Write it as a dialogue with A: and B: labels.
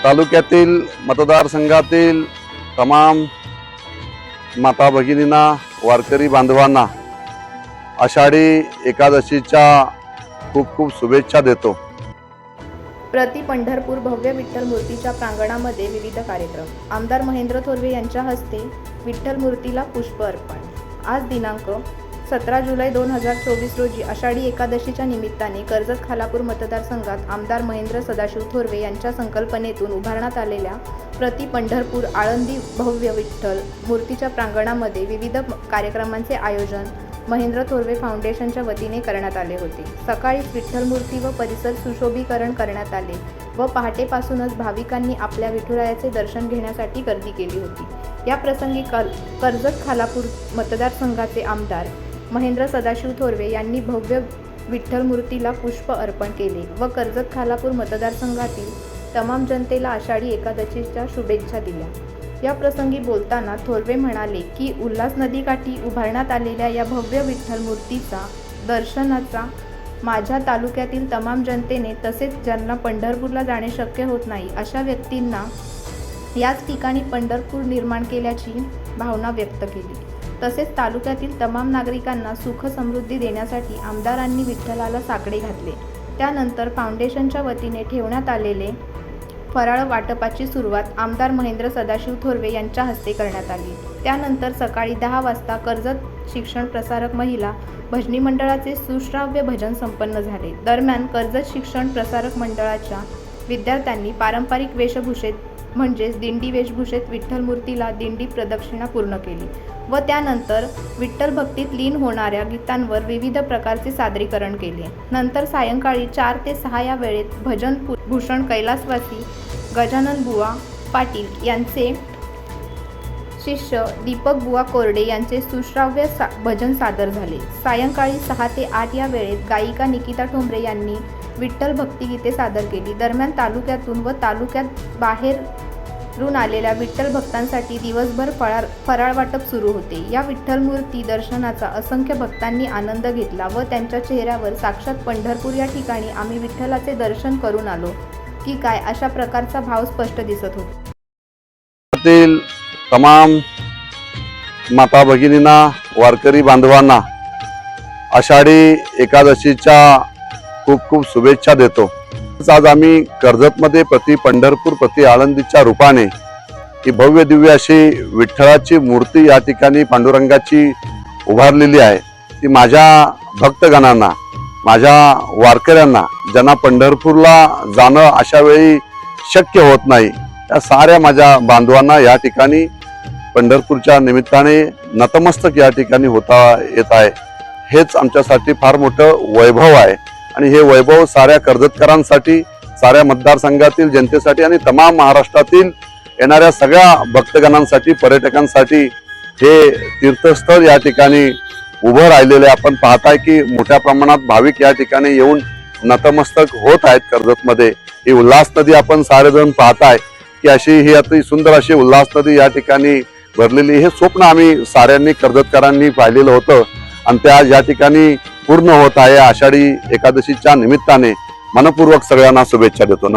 A: तालुक्यातील मतदारसंघातील तमाम माता भगिनींना, वारकरी बांधवांना आषाढी एकादशीच्या खूप खूप शुभेच्छा देतो।
B: प्रति पंढरपूर भव्य विठ्ठल मूर्तीच्या प्रांगणामध्ये विविध कार्यक्रम। आमदार महेंद्र थोरवे यांच्या हस्ते विठ्ठल मूर्तीला पुष्प अर्पण। आज दिनांक 17 जुलै 2024 रोजी आषाढी एकादशीच्या निमित्ताने कर्जत खालापूर मतदारसंघात आमदार महेंद्र सदाशिव थोरवे यांच्या संकल्पनेतून उभारण्यात आलेल्या प्रति पंढरपूर आळंदी भव्य विठ्ठल मूर्तीच्या प्रांगणामध्ये विविध कार्यक्रमांचे आयोजन महेंद्र थोरवे फाउंडेशनच्या वतीने करण्यात आले होते। सकाळीच विठ्ठल मूर्ती व परिसर सुशोभीकरण करण्यात आले व पहाटेपासूनच भाविकांनी आपल्या विठुरायाचे दर्शन घेण्यासाठी गर्दी केली होती। या प्रसंगी कर्जत खालापूर मतदारसंघाचे आमदार महेंद्र सदाशिव थोरवे यांनी भव्य विठ्ठल मूर्तीला पुष्प अर्पण केले व कर्जत खालापूर मतदारसंघातील तमाम जनतेला आषाढी एकादशीच्या शुभेच्छा दिल्या। या प्रसंगी बोलताना थोरवे म्हणाले की उल्हास नदीकाठी उभारण्यात आलेल्या या भव्य विठ्ठल मूर्तीचा दर्शनाचा माझ्या तालुक्यातील तमाम जनतेने तसेच ज्यांना पंढरपूरला जाणे शक्य होत नाही अशा व्यक्तींना याच ठिकाणी पंढरपूर निर्माण केल्याची भावना व्यक्त केली। तसेच तालुक्यातील तमाम नागरिकांना सुख समृद्धी देण्यासाठी आमदारांनी विठ्ठलाला साकडे घातले। त्यानंतर फाउंडेशनच्या वतीने ठेवण्यात आलेले फराळ वाटपाची सुरुवात आमदार महेंद्र सदाशिव थोरवे यांच्या हस्ते करण्यात आली। त्यानंतर सकाळी 10 वाजता कर्जत शिक्षण प्रसारक महिला भजनी मंडळाचे सुश्राव्य भजन संपन्न झाले। दरम्यान कर्जत शिक्षण प्रसारक मंडळाच्या विद्यार्थ्यांनी पारंपरिक वेशभूषेत म्हणजेच दिंडी वेशभूषेत विठ्ठल मूर्तीला दिंडी प्रदक्षिणा पूर्ण केली व त्यानंतर विठ्ठल भक्तीत लीन होणाऱ्या गीतांवर विविध प्रकारचे सादरीकरण केले। नंतर सायंकाळी 4 ते 6 या वेळेत भजन भूषण कैलासवासी गजानन बुवा पाटील यांचे शिष्य दीपक बुवा कोरडे यांचे सुश्राव्य भजन सादर झाले। सायंकाळी 6 ते 8 या वेळेत गायिका निकिता ठोंबरे यांनी विठ्ठल भक्तिगीते सादर केली। दरम्यान तालुक्यातून व तालुक्यात बाहेरून आलेल्या विठ्ठल भक्तांसाठी दिवसभर फराळ वाटप सुरू होते। या विठ्ठल मूर्ती दर्शनाचा असंख्य भक्तांनी आनंद घेतला व त्यांच्या चेहऱ्यावर साक्षात पंढरपूर या ठिकाणी आम्ही विठ्ठलाचे दर्शन करून आलो की काय अशा प्रकारचा भाव स्पष्ट दिसत होता।
A: तमाम माता भगिनींना, वारकरी बांधवांना आषाढी एकादशीच्या खूप खूप शुभेच्छा देतो। आज आम्ही कर्जतमध्ये प्रति पंढरपूर प्रति आळंदीच्या रूपाने ही भव्य दिव्य अशी विठ्ठलाची मूर्ती या ठिकाणी पांडुरंगाची उभारलेली आहे। ती माझ्या भक्तगणांना, माझ्या वारकऱ्यांना ज्यांना पंढरपूरला जाणं अशा वेळी शक्य होत नाही त्या साऱ्या माझ्या बांधवांना या ठिकाणी पंढरपूरच्या निमित्ताने नतमस्तक या ठिकाणी होता येत आहे। हेच आमच्यासाठी फार मोठं वैभव आहे आणि हे वैभव साऱ्या कर्जतकरांसाठी, साऱ्या मतदारसंघातील जनतेसाठी आणि तमाम महाराष्ट्रातील येणाऱ्या सगळ्या भक्तगणांसाठी, पर्यटकांसाठी हे तीर्थस्थळ या ठिकाणी उभं राहिलेले आपण पाहताय की मोठ्या प्रमाणात भाविक या ठिकाणी येऊन नतमस्तक होत आहेत। कर्जतमध्ये ही उल्हास नदी आपण सारेजण पाहताय की अशी ही अति सुंदर अशी उल्हास नदी या ठिकाणी भरलेली, हे स्वप्न आम्ही साऱ्यांनी कर्जतकरांनी पाहिलेलं होतं आणि ते आज या ठिकाणी पूर्ण होत आहे। आषाढी एकादशीच्या निमित्ताने मनपूर्वक सगळ्यांना शुभेच्छा देतो।